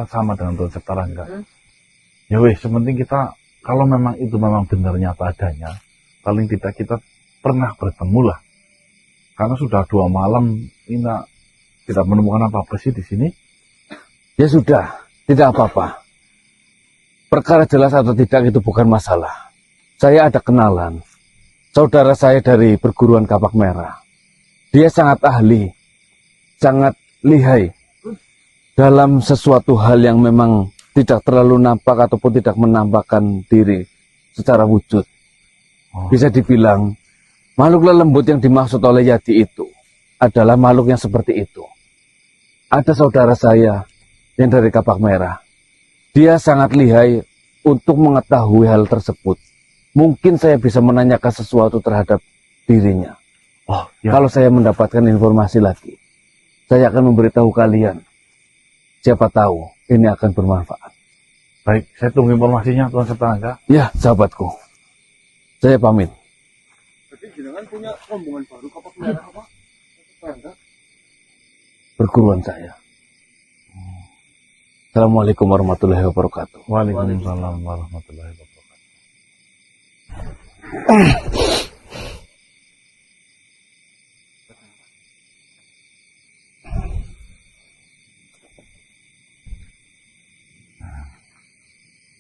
A: sama dengan Tuan Setarang. Ya weh, sementing kita kalau memang itu memang benar nyata adanya, paling tidak kita pernah bertemu lah. Karena sudah 2 malam kita tidak menemukan apa-apa sih di sini.
B: Ya sudah, tidak apa-apa. Perkara jelas atau tidak itu bukan masalah. Saya ada kenalan. Saudara saya dari perguruan Kapak Merah. Dia sangat ahli, sangat lihai dalam sesuatu hal yang memang tidak terlalu nampak ataupun tidak menampakkan diri secara wujud. Bisa dibilang makhluk lelembut yang dimaksud oleh Yadi itu adalah makhluk yang seperti itu. Ada saudara saya yang dari Kapak Merah. Dia sangat lihai untuk mengetahui hal tersebut. Mungkin saya bisa menanyakan sesuatu terhadap dirinya.
A: Oh, ya.
B: Kalau saya mendapatkan informasi lagi, saya akan memberitahu kalian. Siapa tahu ini akan bermanfaat.
A: Baik, saya tunggu informasinya Tuan Setangga.
B: Ya, sahabatku. Saya pamit.
D: Jadi jenengan punya rombongan baru Kapak Merah apa?
B: Perguruan saya. Assalamualaikum warahmatullahi wabarakatuh.
A: Waalaikumsalam warahmatullahi wabarakatuh.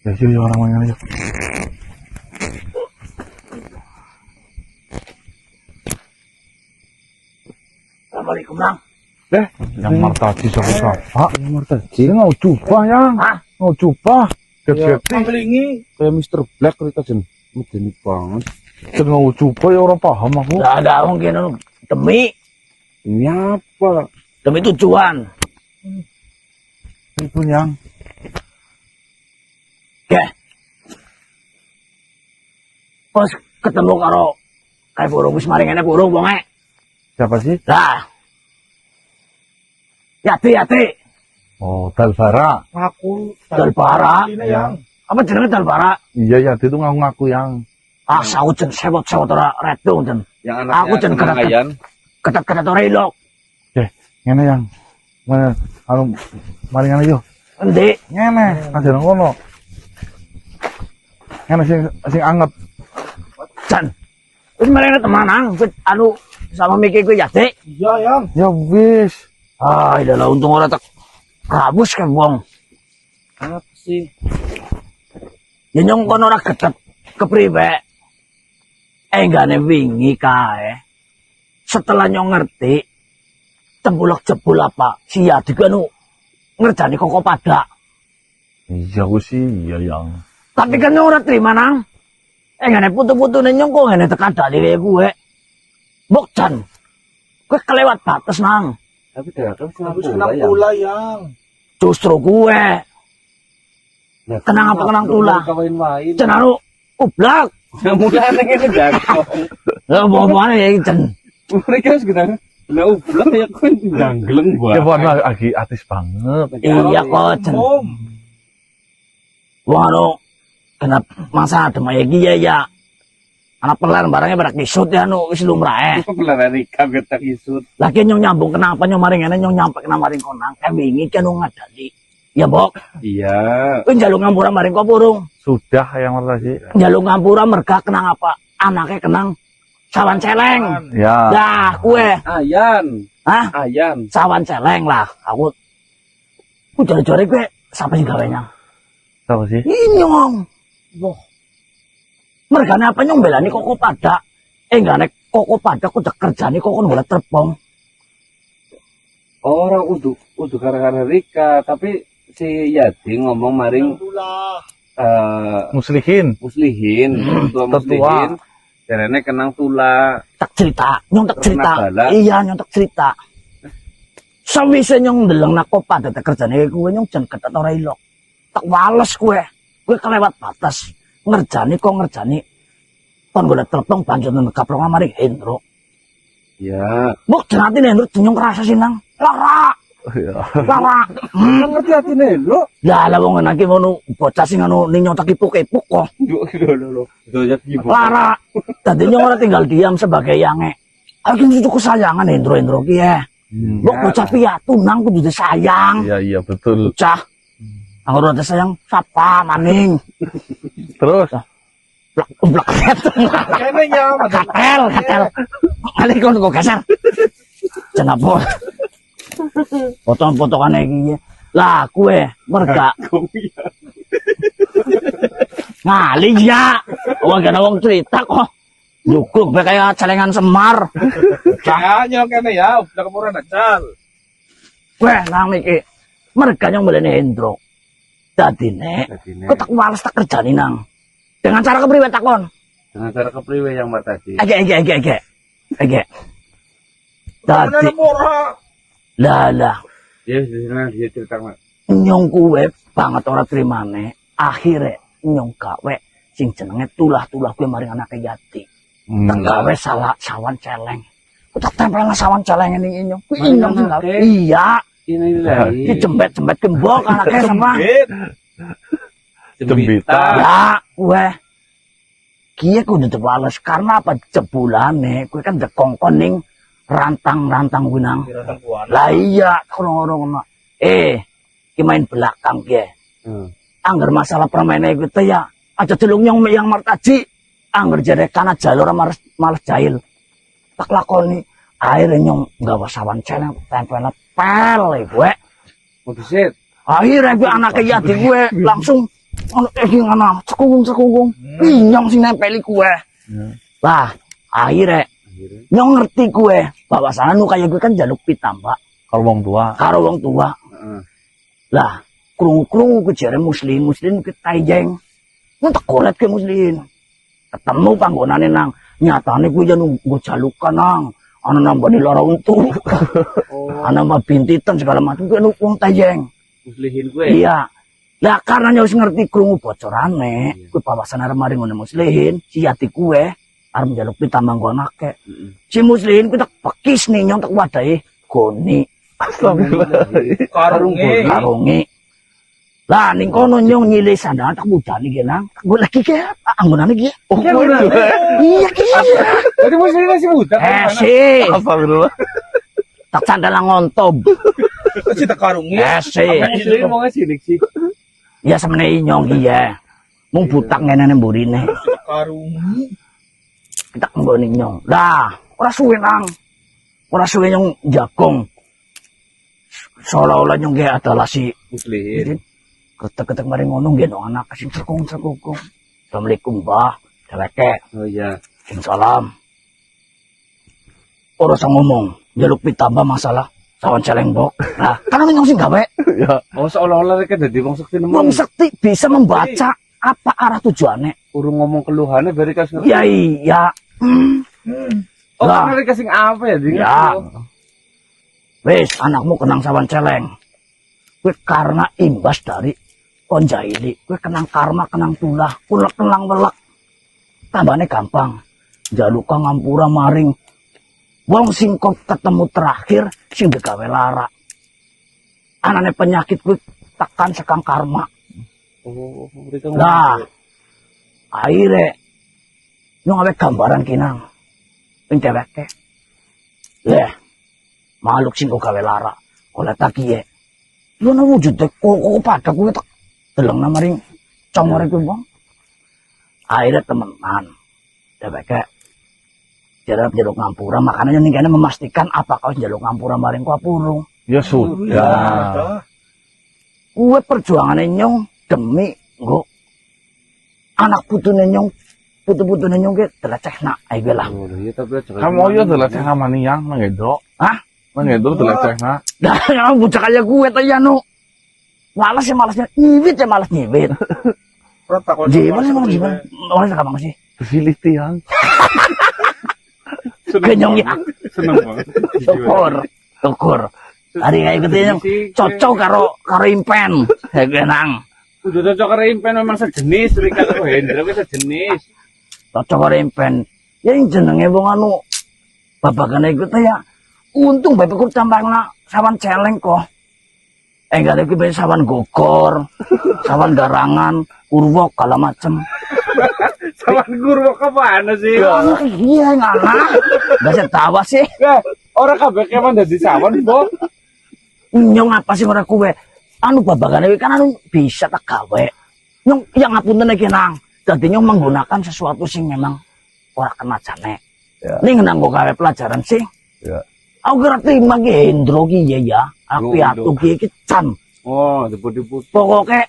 A: Ya, sini orang mana yuk.
C: Assalamualaikum, Bang.
A: Yang martadi siapa?
B: Yang martadi.
A: Dia mau coba yang.
C: Hah?
A: Mau coba.
B: Ya,
A: Gede-gede.
B: ini kayak Mr. Black kita jen. Medeni banget.
A: Dia mau coba ya orang paham aku.
C: Nggak ada mungkin demi
B: Ini apa?
C: demi tujuan.
A: Itu yang.
C: Oke. Pas ketemu karo kayak burung wis maring ngene burung bonge.
A: Siapa sih?
C: Lah. Yati.
A: Oh, Dalbara.
D: Aku
C: Dalbara.
A: Ya.
C: Apa jenenge Dalbara?
A: Iya, ya itu ngaku-ngaku yang.
C: Ah, aku jen sewot-sewot ora redung jen.
B: Yang
C: Aku jen ketat-ketat ora ilok.
A: Ngene yang. Mana anu maringan yuk.
C: Endi?
A: Ngene, ada nang kono. Ngene sing anget.
C: Jan. Wis maring temanang, wis anu sama mikir gue Yati.
D: iya yang
A: Ya wis.
C: Ah, iyalah untung ora tak rabus kan wong.
B: Apa sih?
C: Ya nyong kono ora gedep kepriwe. Enggane wingi kae. Setelah nyong ngerti tembulak jebul apa si Yadi anu ngerjani koko pada.
A: Iya aku sih iya yang.
C: Tapi kan nyong ora terima nang. Enggane putu-putune nyong kok ngene tekan dalile gue. Mbok Jan. Gue kelewat batas nang.
B: Tapi tidak kan
D: habis kena pula yang
C: Justru gue kenang apa kenang pula.
B: Kawin main.
C: Jan anu ublak.
B: Mulai ngene jago.
C: Lah bawa-bawane ya Jan.
B: Mereka sebenarnya nah ublak ya kan janggleng gua.
A: Ya bukan lagi artis banget.
C: Iya kok Jan. Wah anu kenapa masa ada maya ya ya. Anak pelan barangnya pada kisut ya nu wis lumrah.
B: Pelan Rika getak isut.
C: Lagi nyong nyambung kenapa nyong maring ngene nyong nyampe kena maring konang kayak wingi kan nu ngadali. Ya bok,
B: Iya.
C: kowe njaluk ngampura maring kok burung.
A: Sudah yang martadi.
C: Njaluk ngampura merga kenang apa? Anaknya kenang sawan celeng.
A: Ya.
C: Dah kue,
B: Ayan.
C: hah?
B: Ayan.
C: Sawan celeng lah. Aku jare-jare kowe sapa sing gawenya?
A: Siapa sih?
C: Inyong. Wah. Mergane apa nyong belani koko pada. Enggane koko pada kudu kerjane koko boleh terbang.
B: Orang udah gara-gara Rika, tapi si Yadi ngomong maring
D: pula
A: Muslihin.
B: muslihin, tua muslihin. Jarene kenang tula.
C: Tak cerita, nyong tak cerita.
B: Pernah bala?
C: Iya, nyong tak cerita. Sawise nyong ndeleng nak kopa dadi kerjane kowe nyong jan ketet ora ilok. Tak wales kowe. Kowe kelewat batas. Ngerjani kok ngerjani. Kon golek telepon panjenengan kaplong maring Hendro.
B: Ya.
C: Mbok jenati Hendro nyong kerasa sinang. Lara,
A: Ya.
C: lara.
B: Ngerti atine lho.
C: Lah lah wong nang ki ngono bocah sing anu ning nyong tak kipuk-kipuk kok.
B: Lho. Doyak ibu.
C: Lara. Dadi nyong ora tinggal diam sebagai yange. Aku cucu kesayangan Hendro ki ya. Mbok bocah piatu nang kudu disayang.
A: Iya betul.
C: Bocah. Anggur ada sayang sapa maning.
A: Terus
C: Blak
D: kene ya
C: katel. Kali kon kok geser. Kenapa? Potong-potongan iki. Lah kue merga. Ngali ya. Wong gak wong cerita kok. Nyukluk bae kaya celengan Semar.
B: Kayaknya kene ya, udah kemurahan acal.
C: Kue nang iki. mereka yang melene Hendro. Dadi nek, kok tak males tak kerjani nang. Dengan cara kepriwe takon?
E: Dengan cara kepriwe yang Mbak tadi?
C: Ege. Dadi. Lah.
E: Ya, dia cerita Mbak.
C: Nyong kuwe banget ora trimane. Akhire nyong gawe sing jenenge tulah-tulah kuwi maring anake yati. Tak gawe sawan celeng. Kok tak tempel sawan celeng ning nyong. Kuwi nyong sing gawe. Iya.
E: Ini
C: jembet gembok anaknya sama.
A: Jembita.
C: Ya, gue. Kia kudu dewales karena apa jebulane, gue kan dekongkon ning rantang-rantang gunang. Lah iya, ngono-ngono. Ki main belakang ki. Angger masalah permainan gitu ya, aja delung nyong yang martaji. Angger jere kana jalur malah jahil. Tak lakoni akhirnya nyong gawa sawan celeng tempel pel gue.
E: Mutusit.
C: Akhirnya gue anaknya yati gue langsung ngono cekunggung nyong sing nempeli gue. Lah akhirnya nyong ngerti gue bahwasane nu kaya gue kan jaluk pitambak
A: Karo wong tua.
C: Lah krungu-krungu ke jere muslim ke tajeng. Ntek kolet ke muslim. Ketemu panggonane nang nyatane gue ya nunggu jalukan nang. Ana nambah di lara untuk. Ana mah bintitan segala macam gue wong tajeng.
E: Muslihin gue.
C: Iya. Lah karena nyos ngerti krungu bocorane, kuwi pawasan arep mari ngono muslihin, si yati kuwe arep njaluk pitambang go anake. Si muslihin kuwi tak pekis nih nyong tak wadahi goni. Karungi. Lah ning kono nyong nyilih sandal tak budani ki nang. Gue lagi ki anggonane ki. Iya ki.
E: Berarti muslihin masih muda.
C: Si.
A: Astagfirullah.
C: Tak sandal ngontob.
E: Masih tak karungi.
C: Si.
E: Muslihin mau ngasih sih.
C: Ya semene nyong iya. Mung butak ngene mburine.
E: Karungi.
C: Kita nggone nyong. Lah, ora suwe nang. Ora suwe nyong jagong. Seolah-olah nyong ge adalah si
E: Muslihin.
C: ketek-ketek mari ngono nggih no anak sing cekung-cekung. Assalamualaikum, Mbah. Deweke.
E: Oh iya.
C: Waalaikumsalam. Ora usah ngomong, njaluk pitambah masalah sawan celeng bok. Nah, kan nyong sing gawe.
A: Ya.
E: Oh seolah-olah mereka jadi wong sekti
C: Wong sekti bisa membaca apa arah tujuannya.
E: urung ngomong keluhannya bari kas ngerti.
C: Ya iya.
E: Oh,
C: Lah.
E: mereka sing apa ya?
C: Ya. Wis, anakmu kenang sawan celeng. Kuwi karena imbas dari konjaili. Kuwi kenang karma, kenang tulah, kulek kenang welek. Tambahane gampang. Jaluka ngampura maring wong sing kok ketemu terakhir sing digawe lara. Anane penyakit kuwi tekan sekang karma.
E: Oh, mereka
C: Lah. Akhire nyong awe gambaran kinang. Ping dheweke. Leh. Makhluk sing kok gawe lara. Oleh tak kiye. Lu ana wujude kok padha kuwi tak deleng maring congore kuwi wong. Akhirnya temenan. Dheweke jarap jaluk ngampura, makanya ning kene memastikan apakah jaluk ngampura maring kuapurung.
A: Ya sudah.
C: Kuwe perjuangane nyong demi nggo anak putune nyong, putu-putune nyong ke delecehna ae lah.
E: Oh, iya tapi jangan.
A: Kamu yo deleceh sama niyang mangedro.
C: Hah?
A: Mangedro delecehna.
C: Dah yang bocah kaya gue ta ya no. Malas ya malasnya nyiwit ya malas nyiwit. Gimana emang gimana? Malas kapan sih?
A: Pilih tiang.
C: Kenyong ya.
E: Seneng banget.
C: Syukur. Hari kayak gitu yang cocok karo impen. Ya genang.
E: Udah cocok karo impen memang sejenis, mereka karo Hendra wis sejenis.
C: Cocok karo impen. Ya yang jenenge wong anu babakane iku ya. Untung bae pekur tambahna sawan celeng kok. Enggak ada kuwi sawan gogor, sawan garangan, urwok kala macem.
E: Sama guru ke mana sih?
C: Iya ngana. Gak tawa sih.
E: Ya, orang kabeh keman dadi sawan, Bo.
C: Nyong apa sih ora kuwe? Anu babagane kuwi kan anu bisa tak gawe. Nyong yang ngapunten iki nang. Dadi nyong menggunakan sesuatu sing memang ora kena jane.
A: Ya.
C: Ning nanggo gawe pelajaran sih.
A: Ya.
C: Aku ngerti mangke Hendro ki ya. Aku atu ki can.
E: Oh, diput-diput.
C: Pokoke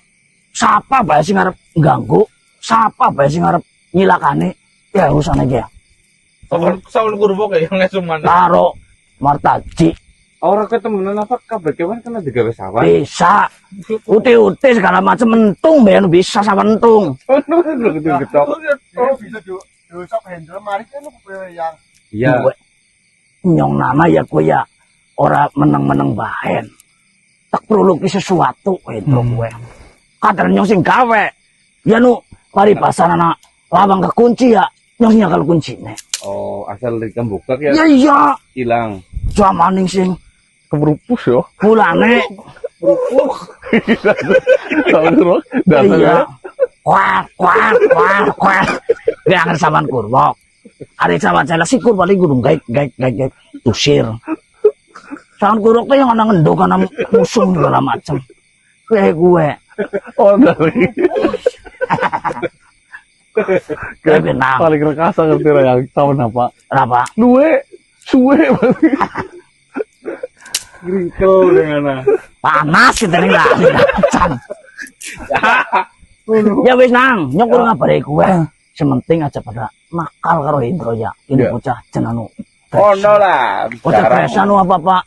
C: sapa bae sing arep ganggu, sapa bae sing arep nyilakane, ya urusan aja.
D: Saul guru kayak yang ngesuman.
C: Karo Martaji
E: Orang ketemuan apa kabeh kewan kena digawe sawah.
C: Bisa. Uti-uti segala macam mentung ben bisa sama mentung.
E: Ono lho getok.
D: Oh, bisa diusap handle mari kan lu yang
E: Iya.
C: Nyong nama ya kowe ya ora meneng-meneng bahen. Tak perlu sesuatu itu kowe. Kadang nyong sing gawe. Ya nu paripasana lawang kekunci ya nyong nyakal kuncine.
E: Oh, asal dikembukak ya
C: Ya iya,
E: hilang.
C: jamaning sing
A: Kemerupus yo.
C: bulane
A: Tahu
C: iya. Wah, wah, wah, wah. Gak saban kurwok. Ada saban saya sikur paling gudung gaik tusir. Saban kurwok tuh yang ada ngendok karena musuh segala macam. Kayak gue.
A: Oh, dari
C: Kayak benang.
A: paling rekasa ngerti lah yang tahun apa?
C: Apa?
A: Luwe, suwe berarti.
E: Gringkel dengan
C: Panas kita nih lah. Ya wis nang, nyukur ngabari gue. Sementing aja pada nakal karo Hendro ya. Ini
A: Ya.
C: bocah jenanu.
E: ono lah.
C: Bocah biasa nu apa-apa.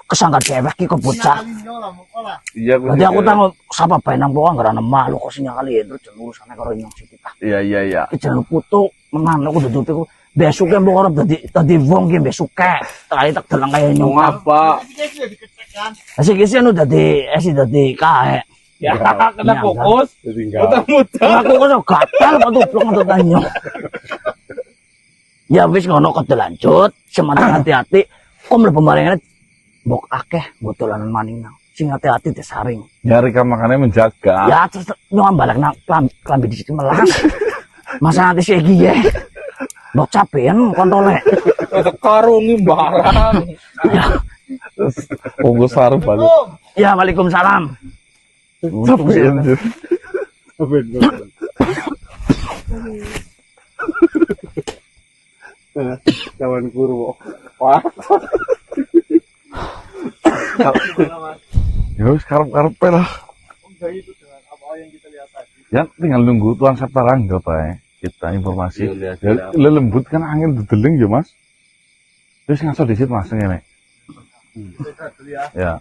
C: Kesangka dewek ki kok bocah.
D: lah mau lah.
E: Iya,
C: Jadi aku tahu siapa penang bawa nggak ada malu kok sinyal kali Hendro jeneng urusane karo nyong sih kita.
A: Iya.
C: Jangan putu menan aku duduk aku besok kan bawa orang tadi wong ki besok kali tak dalang kaya nyong.
E: mau apa?
D: Ini dikecek kan.
C: Asik isi anu dadi kae.
E: Ya,
C: Iya,
E: kena fokus.
A: Tinggal.
E: Mudah-mudah.
C: Aku kok gatal kok tuplok untuk tanya. Ya wis ngono kok lanjut, semangat hati-hati. Kok mlebu marine mbok akeh botolan maning nang. Sing hati-hati disaring.
A: Nyari makannya menjaga.
C: Ya terus nyong balik nang klambi di situ melas. Masa nanti sih iki ya. Mbok capean kontole.
E: Karungi barang.
A: Bungkus sarung balik.
C: Ya Waalaikumsalam. Untung sih.
A: Tapi anjir.
E: Kawan kurwo. Wah,
A: Ya wis karep-karep lah.
D: Enggak itu dengan apa yang kita lihat tadi.
A: Ya tinggal nunggu Tuan Sabta Rangga Pak. Kita informasi.
E: Iya, lihat,
A: Ya,
E: lihat.
A: lembut kan angin dedeling ya Mas. Terus ngaso disit Mas ngene.
D: Kita dulu ya.
A: Ya.